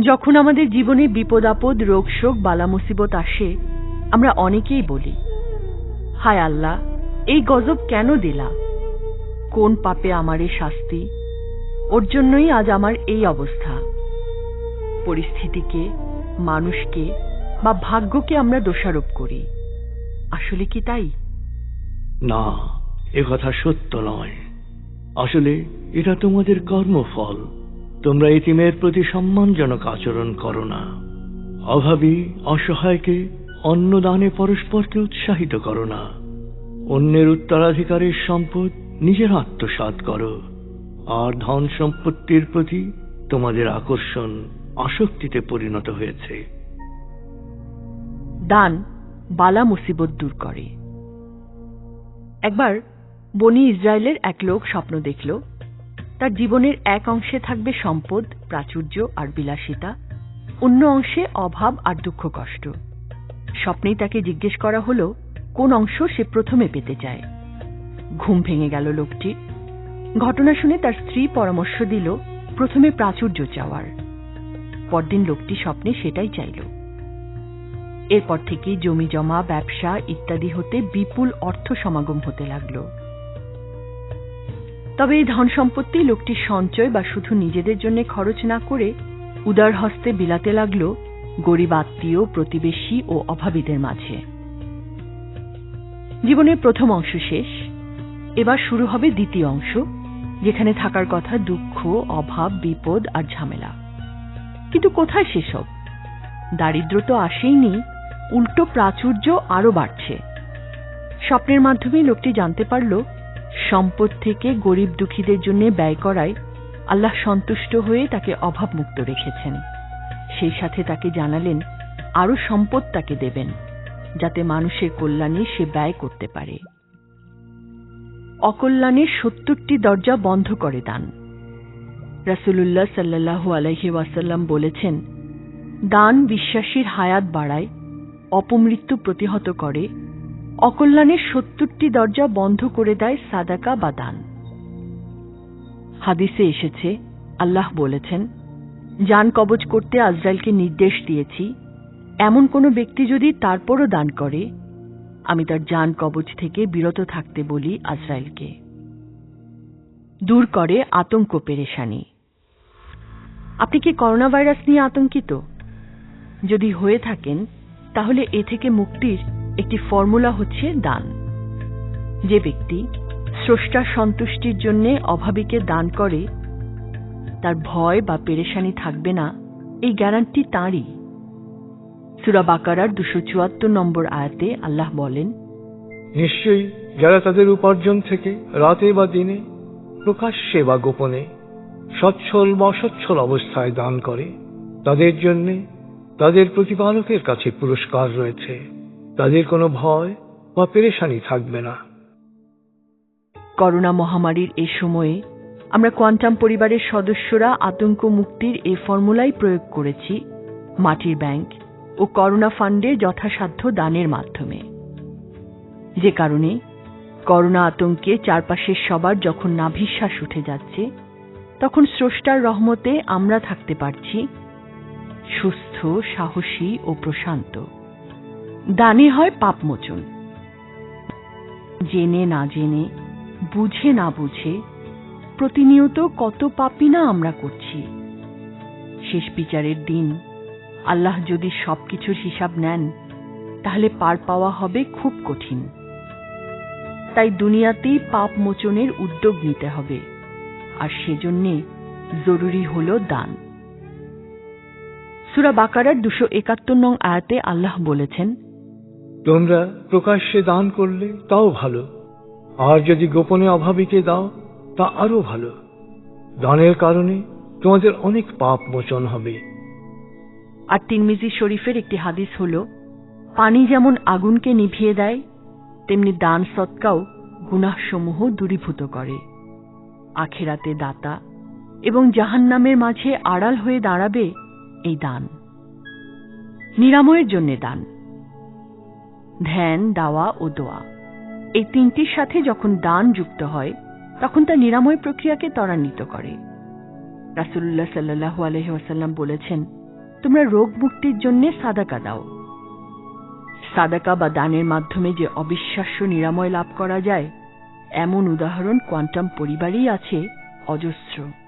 যখন আমাদের জীবনে বিপদ আপদ, রোগ শোক, বালা মুসিবত আসে, আমরা অনেকেই বলি, হায় আল্লাহ, এই গজব কেন দিলা? কোন পাপে আমার এই শাস্তি? ওর জন্যই আজ আমার এই অবস্থা। পরিস্থিতিকে, মানুষকে বা ভাগ্যকে আমরা দোষারোপ করি। আসলে কি তাই? না, এ কথা সত্য নয়। আসলে এটা তোমাদের কর্মফল। তোমরা এতিমের প্রতি সম্মানজনক আচরণ করো না। অভাবী, অসহায়কে অন্ন দানে পরস্পরকে উৎসাহিত করো না। অন্যের উত্তরাধিকারের সম্পদ নিজের আত্মসাৎ করো। আর ধন সম্পত্তির প্রতি তোমাদের আকর্ষণ আসক্তিতে পরিণত হয়েছে। দান বালা মুসিবত দূর করে। একবার বনি ইসরায়েলের এক লোক স্বপ্ন দেখল, তার জীবনের এক অংশে থাকবে সম্পদ, প্রাচুর্য আর বিলাসিতা, অন্য অংশে অভাব আর দুঃখ কষ্ট। স্বপ্নেই তাকে জিজ্ঞেস করা হলো কোন অংশ সে প্রথমে পেতে চায়। ঘুম ভেঙে গেল লোকটির। ঘটনা শুনে তার স্ত্রী পরামর্শ দিল প্রথমে প্রাচুর্য চাওয়ার। পরদিন লোকটি স্বপ্নে সেটাই চাইল। এরপর থেকে জমি জমা, ব্যবসা ইত্যাদি হতে বিপুল অর্থ সমাগম হতে লাগলো। তবে এই ধন সম্পত্তি লোকটির সঞ্চয় বা শুধু নিজেদের জন্য খরচ না করে উদার হস্তে বিলাতে লাগলো গরিব আত্মীয়, প্রতিবেশী ও অভাবীদের মাঝে। জীবনের প্রথম অংশ শেষ, এবার শুরু হবে দ্বিতীয় অংশ, যেখানে থাকার কথা দুঃখ, অভাব, বিপদ আর ঝামেলা। কিন্তু কোথায় সেসব? দারিদ্র তো আসেইনি, উল্টো প্রাচুর্য আরো বাড়ছে। স্বপ্নের মাধ্যমে লোকটি জানতে পারল সম্পদ থেকে গরিব দুঃখীদের জন্য ব্যয় করায় আল্লাহ সন্তুষ্ট হয়ে তাকে অভাব মুক্ত রেখেছেন। সেই সাথে তাকে জানালেন আরো সম্পদ তাকে দেবেন, যাতে মানুষের কল্যাণে সে ব্যয় করতে পারে। অকল্যাণের ৭০টি দরজা বন্ধ করে দান। রাসূলুল্লাহ সাল্লাল্লাহু আলাইহি ওয়াসাল্লাম বলেছেন, দান বিশ্বাসীর হায়াত বাড়ায়, অপমৃত্যু প্রতিহত করে, অকল্যাণের ৭০টি দরজা বন্ধ করে দেয় সাদাকা বা দান। হাদিসে এসেছে, আল্লাহ বলেছেন, জান কবজ করতে আজরাইলকে নির্দেশ দিয়েছি, এমন কোনো ব্যক্তি যদি তারপরও দান করে, আমি তার জান কবজ থেকে বিরত থাকতে বলি আজরাইলকে। দূর করে আতঙ্ক পেরেশানি। আপনি কি করোনা ভাইরাস নিয়ে আতঙ্কিত? যদি হয়ে থাকেন, তাহলে এ থেকে মুক্তির একটি ফর্মুলা হচ্ছে দান। যে ব্যক্তি স্রষ্টার সন্তুষ্টির জন্য অভাবীকে দান করে, তার ভয় বা পেরেশানি থাকবে না, এই গ্যারান্টি তাঁরই। সূরা বাকারার ২৭৪ নম্বর আয়াতে আল্লাহ বলেন, নিশ্চয়ই যারা তাদের উপার্জন থেকে রাতে বা দিনে, প্রকাশ্যে বা গোপনে, সচ্ছল বা অসচ্ছল অবস্থায় দান করে, তাদের জন্য তাদের প্রতিপালকের কাছে পুরস্কার রয়েছে। তাদের কোনো ভয় বা পেরেশানি থাকবে না। করোনা মহামারীর এ সময়ে আমরা কোয়ান্টাম পরিবারের সদস্যরা আতঙ্ক মুক্তির এই ফর্মুলাই প্রয়োগ করেছি মাটির ব্যাংক ও করোনা ফান্ডে যথাসাধ্য দানের মাধ্যমে। যে কারণে করোনা আতঙ্কে চারপাশের সবার যখন নাভিশ্বাস উঠে যাচ্ছে, তখন স্রষ্টার রহমতে আমরা থাকতে পারছি সুস্থ, সাহসী ও প্রশান্ত। দানে হয় পাপমোচন। জেনে না জেনে, বুঝে না বুঝে প্রতিনিয়ত কত পাপই না আমরা করছি। শেষ বিচারের দিন আল্লাহ যদি সবকিছুর হিসাব নেন, তাহলে পার পাওয়া হবে খুব কঠিন। তাই দুনিয়াতেই পাপ মোচনের উদ্যোগ নিতে হবে, আর সেজন্যে জরুরি হল দান। সূরা বাকারার ২৭১ নং আয়াতে আল্লাহ বলেছেন, তোমরা প্রকাশ্যে দান করলে তাও ভালো, আর যদি গোপনে অভাবীকে দাও তা আরো ভালো। দানের কারণে তোমাদের অনেক পাপ মোচন হবে। আর তিরমিজি শরীফের একটি হাদিস হল, পানি যেমন আগুনকে নিভিয়ে দেয়, তেমনি দান সদকাও গুনাহসমূহ দূরীভূত করে। আখিরাতে দাতা এবং জাহান্নামের মাঝে আড়াল হয়ে দাঁড়াবে এই দান। নিরাময়ের জন্য দান, ধ্যান, দাওয়া ও দোয়া, এই তিনটির সাথে যখন দান যুক্ত হয়, তখন তা নিরাময় প্রক্রিয়াকে ত্বরান্বিত করে। রাসূলুল্লাহ সাল্লাল্লাহু আলাইহি ওয়াসাল্লাম বলেছেন, তোমরা রোগ মুক্তির জন্য সাদাকা দাও। সাদাকা বা দানের মাধ্যমে যে অবিশ্বাস্য নিরাময় লাভ করা যায়, এমন উদাহরণ কোয়ান্টাম পরিবারেই আছে অজস্র।